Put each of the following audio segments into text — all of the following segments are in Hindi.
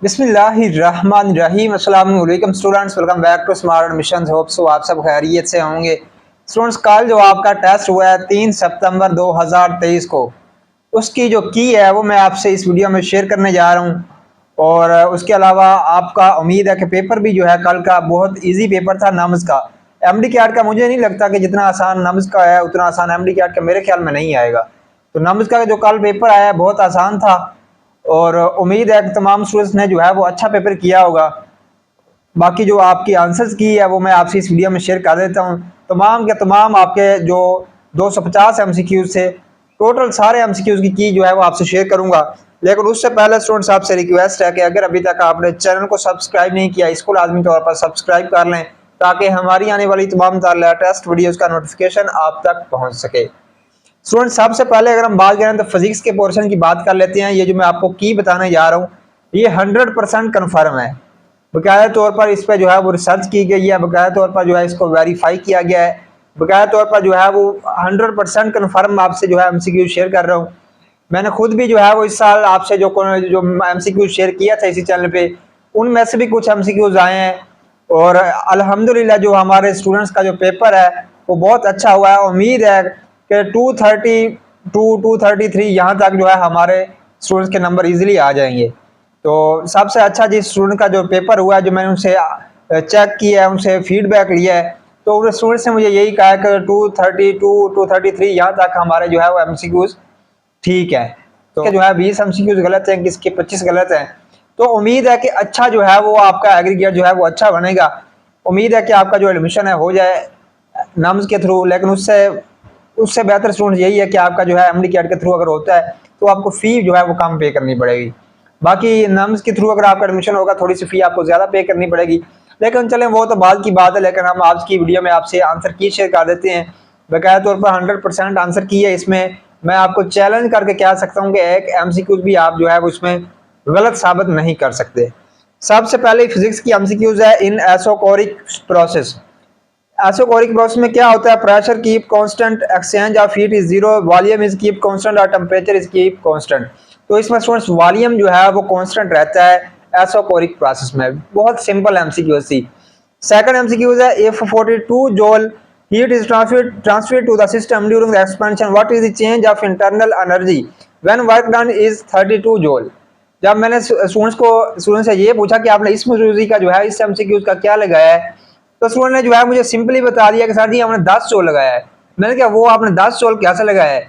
बिस्मिल्लाहिर्रहमानिर्रहीम। अस्सलाम वालेकुम students, welcome back to smart mission. Hope so आप सब खैरियत से होंगे। स्टूडेंट्स, कल जो आपका टेस्ट हुआ है 3 सितंबर 2023 को, उसकी जो की है वो मैं आपसे इस वीडियो में शेयर करने जा रहा हूँ। और उसके अलावा आपका उम्मीद है कि पेपर भी जो है कल का बहुत इजी पेपर था। नम्स का एमडी कैट का मुझे नहीं लगता कि जितना आसान नम्स का है उतना आसान एमडी कैट का मेरे ख्याल में नहीं आएगा। तो नम्स का जो कल पेपर आया बहुत आसान था और उम्मीद है कि तमाम स्टूडेंट्स ने जो है वो अच्छा पेपर किया होगा। बाकी जो आपकी आंसर्स की है वो मैं आपसे इस वीडियो में शेयर कर देता हूँ। तमाम के तमाम आपके जो 250 एमसीक्यूज थे, टोटल सारे एमसीक्यूज की जो है वो आपसे शेयर करूंगा। लेकिन उससे पहले स्टूडेंट्स आपसे रिक्वेस्ट है कि अगर अभी तक आपने चैनल को सब्सक्राइब नहीं किया, इसको लाजमी तौर पर सब्सक्राइब कर लें ताकि हमारी आने वाली तमाम लेटेस्ट वीडियोज़ का नोटिफिकेशन आप तक पहुँच सके। स्टूडेंट, सबसे पहले अगर हम बात करें तो फिजिक्स के पोर्शन की बात कर लेते हैं। ये जो मैं आपको की बताने जा रहा हूँ ये 100% कन्फर्म है। बकायदा तौर पर इस पर जो है वो रिसर्च की गई है, बकायदा तौर पर जो है इसको वेरीफाई किया गया है, बकायदा तौर पर जो है वो 100% कन्फर्म आपसे जो है एमसीक्यू शेयर कर रहा हूँ। मैंने खुद भी जो है वो इस साल आपसे जो एमसीक्यू शेयर किया था इसी चैनल पे, उनमें से भी कुछ एमसीक्यूज आए हैं और अल्हम्दुलिल्लाह जो हमारे स्टूडेंट्स का जो पेपर है वो बहुत अच्छा हुआ है। उम्मीद है कि 233 यहाँ तक जो है हमारे स्टूडेंट्स के नंबर इजीली आ जाएंगे। तो सबसे अच्छा जिस स्टूडेंट का जो पेपर हुआ है, जो मैंने उनसे चेक किया है, उनसे फीडबैक लिया है, तो उन स्टूडेंट्स ने मुझे यही कहा है कि 233 यहाँ तक हमारे जो है वो एमसीक्यूज ठीक है। तो जो है 20 एमसीक्यूज गलत हैं, किसके 25 गलत हैं। तो उम्मीद है कि अच्छा जो है वो आपका एग्रीगेट जो है वो अच्छा बनेगा। उम्मीद है कि आपका जो एडमिशन है हो जाए नम्स के थ्रू। लेकिन उससे उससे बेहतर स्टूडेंट यही है कि आपका जो है एमडी कैट के थ्रू अगर होता है तो आपको फ़ी जो है वो कम पे करनी पड़ेगी। बाकी नम्स के थ्रू अगर आपका एडमिशन होगा थोड़ी सी फ़ी आपको ज़्यादा पे करनी पड़ेगी। लेकिन चलें वो तो बाद की बात है। लेकिन हम आज की वीडियो में आपसे आंसर की शेयर कर देते हैं। बाकायदा तौर पर 100% आंसर की है। इसमें मैं आपको चैलेंज करके कह सकता हूँ कि एक एमसीक्यूज भी आप जो है वो इसमें गलत साबित नहीं कर सकते। सबसे पहले फिजिक्स की एमसीक्यूज है इन एसोकोरिक प्रोसेस। एसोकोरिक प्रोसेस में क्या होता है? Pressure keep constant, exchange of heat is zero, volume is keep constant और टेम्परेचर इज कीप कांस्टेंट। तो इसमें स्टूडेंट्स वॉल्यूम जो है वो कांस्टेंट रहता है एसोकोरिक प्रोसेस में। बहुत सिंपल एमसीक्यू सी। सेकंड एमसीक्यू है if 42 joule heat is transferred to the system during the expansion, what is the change of internal energy when work done is 32 joule। जब मैंने स्टूडेंट से ये पूछा कि आपने इस मौजूदी का जो है इस एमसीक्यू का क्या लगाया है, तो स्टूडेंट ने जो है मुझे सिंपली बता दिया कि सर जी हमने 10 जूल लगाया है। मैंने कहा वो आपने 10 जूल कैसे लगाया है?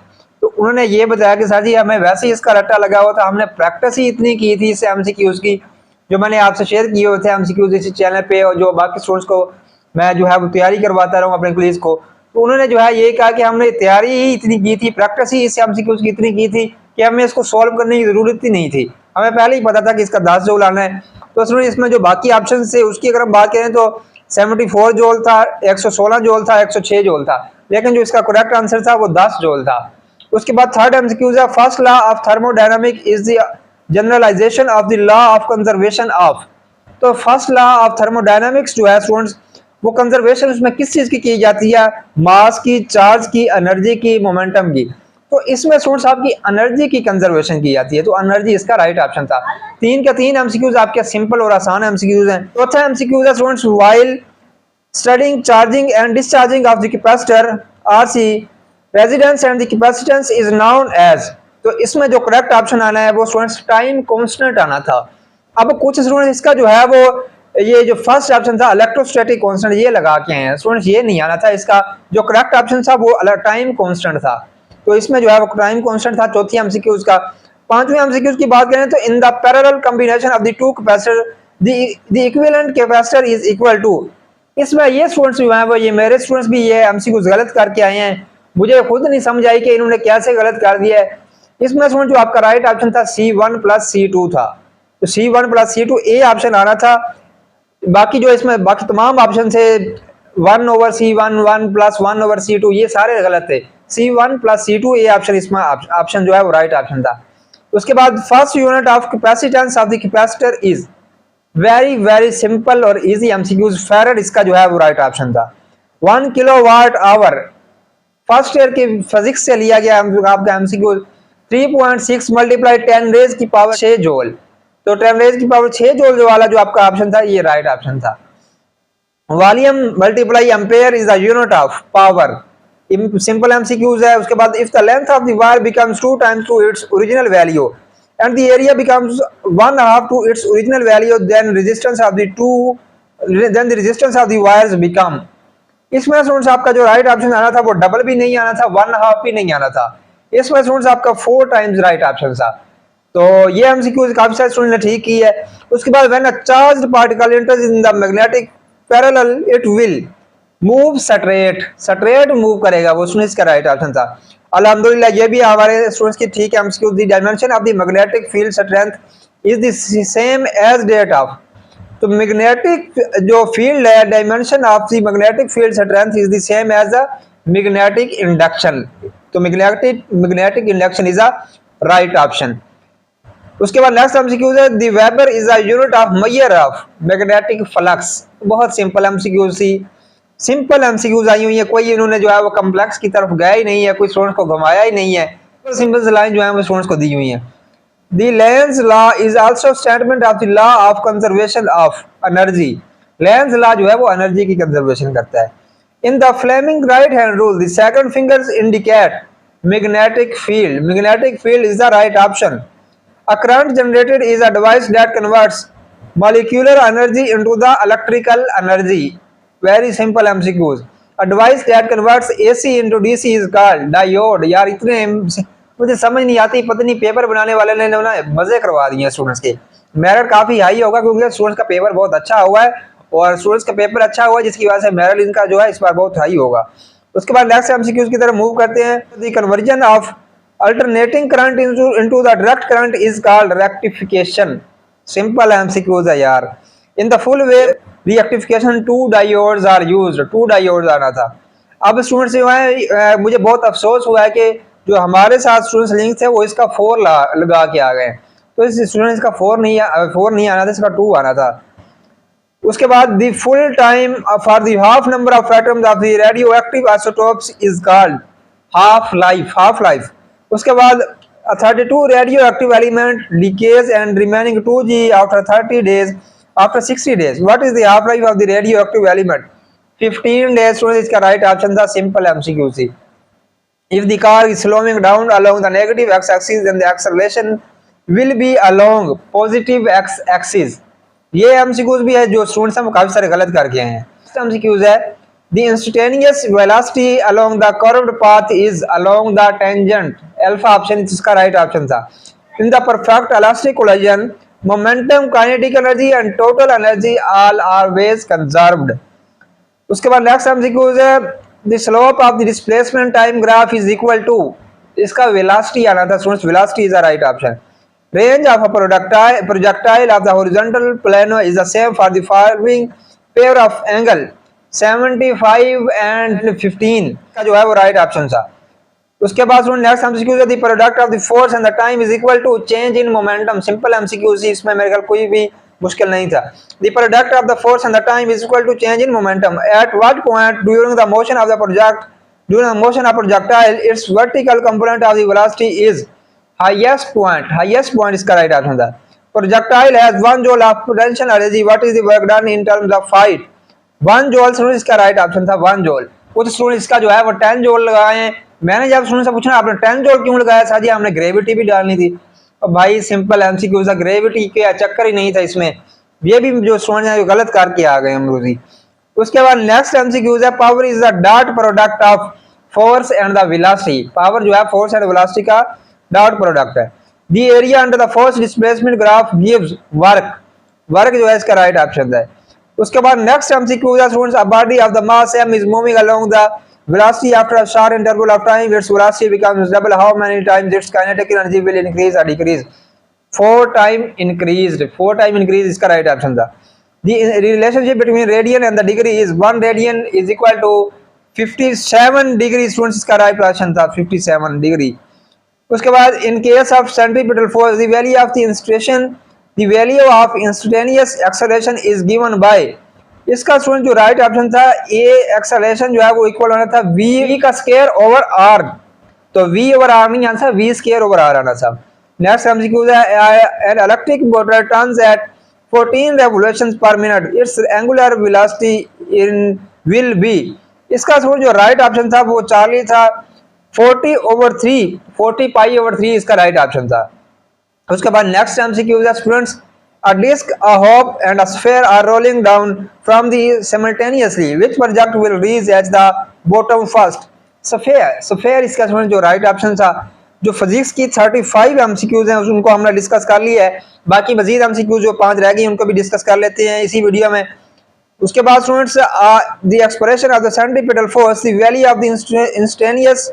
तो उन्होंने ये बताया कि सर जी हमें वैसे ही इसका रट्टा लगा हुआ था, हमने प्रैक्टिस ही इतनी की थी इस एमसीक्यूज की जो मैंने आपसे शेयर किए हुए थे एमसीक्यूज इस चैनल पे, और जो बाकी स्टूडेंट्स को मैं जो है वो तैयारी करवाता रहूँ अपने क्लास को। तो उन्होंने जो है ये कहा कि हमने तैयारी ही इतनी की थी, प्रैक्टिस ही इस एमसीक्यूज की इतनी की थी कि हमें इसको सॉल्व करने की जरूरत ही नहीं थी, हमें पहले ही पता था कि इसका 10 जूल आना है। तो स्टूडेंट इसमें जो बाकी ऑप्शन थे उसकी अगर हम बात करें तो 74 जूल था, 116 जूल था, 106 जूल था, लेकिन जो इसका करेक्ट आंसर था वो 10 जूल था। उसके बाद थर्ड एमसीक्यूज है first law of thermodynamic is the generalization of the law of conservation of. तो फर्स्ट लॉ ऑफ थर्मोडायनामिक्स जो है स्टूडेंट्स वो कंजर्वेशन उसमें किस चीज की जाती है? मास की, चार्ज की, एनर्जी की, मोमेंटम की। तो इसमें स्टूडेंट्स आपकी एनर्जी की कंजर्वेशन की जाती है, तो एनर्जी इसका राइट ऑप्शन था। 3 के 3 एमसीक्यूज आपके सिंपल और आसान एमसीक्यूज हैं। चौथा एमसीक्यूज है students while studying charging and discharging of the capacitor RC resistance and the capacitance is known as. तो इसमें जो करेक्ट ऑप्शन आना है वो स्टूडेंट्स टाइम कांस्टेंट आना था। अब कुछ स्टूडेंट इसका जो है वो ये जो फर्स्ट ऑप्शन था इलेक्ट्रोस्टैटिक कांस्टेंट ये लगा के हैं स्टूडेंट्स, ये नहीं आना था। इसका जो करेक्ट ऑप्शन था वो टाइम कांस्टेंट था। तो इसमें जो है वो टाइम कांस्टेंट था चौथी एमसीक्यूज का। पांचवें एमसीक्यूज की बात करें तो in the parallel combination of the two capacitor the equivalent capacitor is equal to. इसमें ये स्टूडेंट्स जो हैं वो ये मेरे स्टूडेंट्स भी ये एमसीक्यूज गलत करके आए हैं। मुझे खुद नहीं समझ आई कि इन्होंने कैसे गलत कर दिया है। इसमें स्टूडेंट जो आपका राइट ऑप्शन था C1 + C2 था। तो C1 + C2 ए ऑप्शन आना था। बाकी जो इसमें बाकी तमाम ऑप्शन थे 1/C1, 1+1/C2 ये सारे गलत थे। C1 + C2 ए ऑप्शन इसमें ऑप्शन जो है वो राइट ऑप्शन था। उसके बाद first unit of capacitance of the capacitor is very very simple और इजी एमसीक्यूज फैराड इसका जो है वो राइट ऑप्शन था। 1 किलोवाट आवर फर्स्ट ईयर की फिजिक्स से लिया गया आपका एमसीक्यू 3.6 × 10⁻⁶ जूल। तो 10 रेज की पावर 6 जूल वाला जो आपका ऑप्शन था ये राइट ऑप्शन था। Volume multiply ampere is the unit of power, simple MCQs है। उसके बाद if the length of the wire becomes 2 times to its original value and the area becomes 1/2 to its original value then resistance of the resistance of the wires become. इसमें स्टूडेंट्स आपका जो राइट ऑप्शन आना था वो डबल भी नहीं आना था, 1/2 भी नहीं आना था। इसमें स्टूडेंट्स आपका 4 टाइम्स राइट ऑप्शन था। तो ये एमसीक्यूज काफी सारे स्टूडेंट ने ठीक की है। उसके बाद when a charged particle enters in the magnetic parallel it will move straight move करेगा, वो स्टूडेंट्स का राइट ऑप्शन था। अल्हम्दुलिल्लाह ये भी हमारे स्टूडेंट्स की ठीक है MCQ. The dimension of the magnetic field strength is the same as that of, तो मैग्नेटिक जो फील्ड है dimension of the magnetic field strength is the same as the magnetic induction, तो magnetic induction is a right option. उसके बाद नेक्स्ट एमसीक्यूज है the weber is a unit of measure of magnetic flux. बहुत सिंपल एमसीक्यूज थी, सिंपल एमसीक्यूज आई हुई है, कोई इन्होंने जो है वो कॉम्प्लेक्स की तरफ गया ही नहीं है, कोई स्टूडेंट्स को घुमाया ही नहीं है, तो सिंपल लाइन जो है वो स्टूडेंट्स को दी हुई है। The Lenz law is also statement of the law of conservation of energy. Lenz law जो है वो एनर्जी की कंजर्वेशन करता है। In the Fleming right hand rule, the second fingers indicate magnetic field. Magnetic field is the right option. A current generated is a device that converts molecular energy into the electrical energy. Very simple MCQs. A device that converts AC into DC is called diode. यार इतने मुझे समझ नहीं आती, पता नहीं पेपर बनाने वाले ने ना मजे करवा दिए स्टूडेंट्स के। मेरिट काफी हाई होगा क्योंकि स्टूडेंट्स का पेपर बहुत अच्छा हुआ है और स्टूडेंट्स का पेपर अच्छा हुआ है जिसकी वजह से मेरिट इनका जो है इस बार बहुत हाई होगा। उसके बाद नेक्स्ट एमसीक्यूज की तरफ मूव करते हैं। The conversion of alternating current into the direct current is called rectification. Simple MCQs है यार। In the full wave rectification 2 diodes are used, 2 diodes आना था। अब स्टूडेंट्स जो है मुझे बहुत अफसोस हुआ है कि जो हमारे साथ स्टूडेंट्स लिंक थे वो इसका 4 लगा के आ गए, तो इस स्टूडेंट्स का 4 नहीं आना था, इसका 2 आना था। उसके बाद the full time for the half number of atoms of the radioactive isotopes is called half life. उसके बाद 32 radioactive element leakage and remaining 2G after 30 days after 60 days. What is the half life of the radioactive element? 15 days. Students इसका राइट ऑप्शन था, simple MCQ C. If the car is slowing down along the negative x-axis, then the acceleration will be along positive x-axis. ये MCQs भी है जो स्टूडेंट्स हम काफी सारे गलत करके आए हैं। MCQs है the instantaneous velocity along the curved path is along the tangent. Alpha option इसका राइट ऑप्शन था। In the perfect elastic collision, momentum, kinetic energy and total energy all are always conserved. उसके बाद नेक्स्ट MCQs है the slope of the displacement time graph is equal to, इसका velocity आना था students, velocity is the right option. Range of a projectile of the horizontal plane is the same for the following pair of angle 75 and 15 का जो है वो right option था। उसके बाद स्टूडेंट नेक्स्ट MCQ है the product of the force and the time is equal to change in momentum. Simple MCQ थी, इसमें मेरे ख्याल कोई भी मुश्किल नहीं था। The product of the force and the time is equal to change in momentum. At what point during the motion of projectile its vertical component of the velocity is highest point? Highest point इसका राइट ऑप्शन था। Projectile has 1 joule of potential energy. What is the work done in terms of height? 1 joule student इसका राइट ऑप्शन था, 1 joule। कुछ स्टूडेंट इसका जो है वो 10 joule लगाए हैं। मैंने जब स्टूडेंट से पूछा आपने 10 joule क्यों लगाया सर जी, हमने ग्रेविटी भी डालनी थी। भाई सिंपल एमसीक्यू था, ग्रेविटी के चक्कर ही नहीं था इसमें, ये भी जो स्टूडेंट है गलत करके आ गए अमरूजी। उसके बाद नेक्स्ट एमसीक्यू है power is the dot product of force and the velocity. Power जो है फोर्स एंड वेलोसिटी का डॉट प्रोडक्ट है। The area under the force displacement graph gives work जो है इसका राइट ऑप्शन है। उसके बाद नेक्स्ट एमसीक्यू है students a body of the mass m is moving along the velocity after a short interval of time its velocity becomes double. How many times its kinetic energy will increase or decrease? 4 time increased, 4 time increase इसका right option था। The relationship between radian and the degree is 1 radian is equal to 57 degree। students इसका right option था 57 degree। उसके बाद in case of centripetal force the value of instantaneous acceleration is given by, इसका स्टूडेंट जो राइट ऑप्शन था ए एक्सेलरेशन जो है वो इक्वल होना था v का स्क्वायर ओवर r, तो v ओवर r नहीं आना था, v स्क्वायर ओवर r आना था। नेक्स्ट एमसीक्यू है an electric motor turns eight 14 revolutions per minute, its angular velocity in will be। इसका जो राइट ऑप्शन था वो चार्ली था। 40/3, 40 पाई/3 इसका राइट ऑप्शन था। उसके बाद नेक्स्ट एमसीक्यू है students, a disk, a hoop and a sphere are rolling down from the simultaneously, which project will reach at the bottom first। Sphere इसका जो राइट ऑप्शन था। जो फिजिक्स की 35 एमसीक्यूज हैं उनको हमने डिस्कस कर लिया है। बाकी मजीद एमसीक्यूज जो 5 रह गई उनको भी डिस्कस कर लेते हैं इसी वीडियो में। उसके बाद students, the expression of the centripetal force, the value of the instantaneous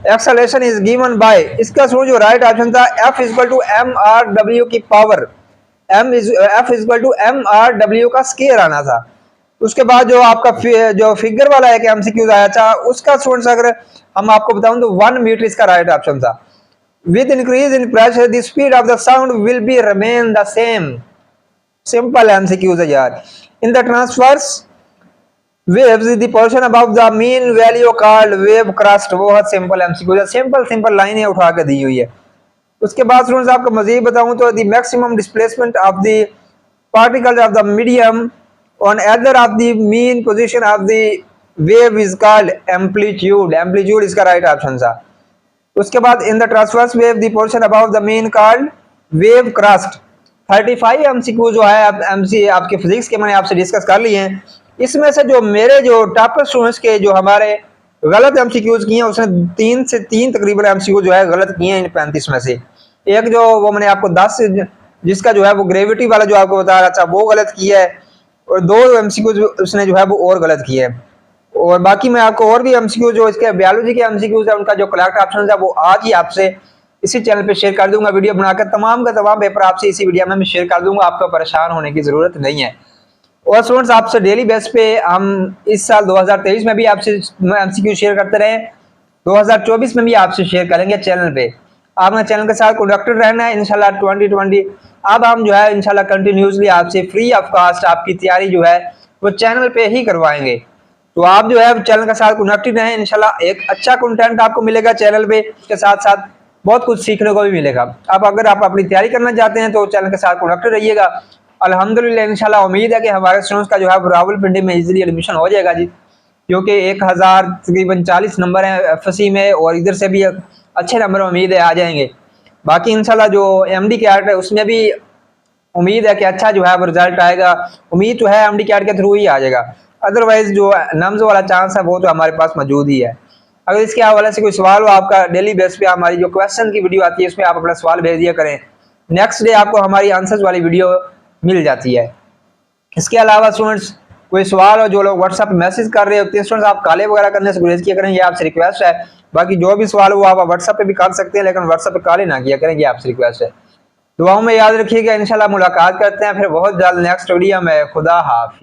acceleration is given by. इसका जो राइट ऑप्शन था F = mr/w की पावर, F = mr/w का स्केयर आना था। उसके बाद जो आपका जो फिगर वाला एक एमसीक्यूज आया था उसका स्टूडेंट्स अगर हम आपको बताऊं तो 1 मीटर इसका राइट ऑप्शन था। With increase in pressure the speed of the sound will be remain the same. Simple MCQs है यार। In the transverse waves the portion above the mean value called wave crust. बहुत सिंपल एमसीक्यूज है, सिंपल लाइनें उठा के दी हुई है। उसके बाद स्टूडेंट्स आपको मजीद बताऊं तो the maximum displacement of the particles of the medium on either of the mean position of the wave is called amplitude इसका राइट ऑप्शन था। उसके बाद in the transverse wave the portion above the mean called wave crest। 35 MCQ जो है एमसी आपके फिजिक्स के मैंने आपसे डिस्कस कर लिए हैं। इसमें से जो मेरे जो टॉपर स्टूडेंट्स के जो हमारे गलत एमसीक्यूज किए हैं उसने 3 से 3 तकरीबन एमसीक्यू जो है गलत किए हैं इन 35 में से। एक जो वो मैंने आपको 10 जिसका जो है वो ग्रेविटी वाला जो आपको बता रहा था वो गलत किया है, और 2 एमसीक्यू उसने जो है वो और गलत किए हैं। और बाकी मैं आपको और भी एमसीक्यू जो इसके बायोलॉजी के एमसीक्यूज है उनका जो करेक्ट ऑप्शन है वो आज ही आपसे इसी चैनल पे शेयर कर दूंगा। वीडियो बनाकर तमाम का तमाम पेपर आपसे इसी वीडियो में मैं शेयर कर दूंगा, आपको परेशान होने की जरूरत नहीं है। और स्टूडेंट्स आपसे डेली बेस पे हम इस साल 2023 में भी आपसे एमसीक्यू शेयर करते रहे, 2024 में भी आपसे शेयर करेंगे चैनल पे। आपने चैनल के साथ कनेक्टेड रहना है इंशाल्लाह। 2020 अब हम जो है इंशाल्लाह कंटिन्यूसली आपसे फ्री ऑफ कास्ट आपकी तैयारी जो है वो चैनल पे ही करवाएंगे। तो आप जो है चैनल के साथ कनेक्टेड रहें, इंशाल्लाह एक अच्छा कंटेंट आपको मिलेगा चैनल पे, उसके साथ साथ बहुत कुछ सीखने को भी मिलेगा। अब अगर आप अपनी तैयारी करना चाहते हैं तो चैनल के साथ कनेक्टेड रहिएगा। अल्हम्दुलिल्लाह इंशाल्लाह उम्मीद है कि हमारे स्टूडेंट्स का जो है रावलपिंडी में इजीली एडमिशन हो जाएगा जी, क्योंकि 1000 तकरीबन 40 नंबर हैं एफएससी में और इधर से भी अच्छे नंबर उम्मीद है आ जाएंगे। बाकी इंशाल्लाह जो एमडी कैट है उसमें भी उम्मीद है कि अच्छा जो है वो रिजल्ट आएगा। उम्मीद तो है एमडी कैट के थ्रू ही आ जाएगा, अदरवाइज जो नम्स वाला चांस है वो तो हमारे पास मौजूद ही है। अगर इसके हवाले से कोई सवाल हो आपका डेली बेस पे हमारी जो क्वेश्चन की वीडियो आती है उसमें आप अपना सवाल भेज दिया करें, नेक्स्ट डे आपको हमारी आंसर्स वाली वीडियो मिल जाती है। इसके अलावा स्टूडेंट्स कोई सवाल हो, जो लोग व्हाट्सएप मैसेज कर रहे होते हैं स्टूडेंट्स, आप काले वगैरह करने से गुरेज किया करें, ये आपसे रिक्वेस्ट है। बाकी जो भी सवाल हो आप व्हाट्सएप पे भी कर सकते हैं, लेकिन व्हाट्सएप पे काले ना किया करें, ये आपसे रिक्वेस्ट है। दुआओं में याद रखिएगा, इंशाल्लाह मुलाकात करते हैं फिर बहुत जल्द नेक्स्ट वीडियो में। खुदा हाफिज़।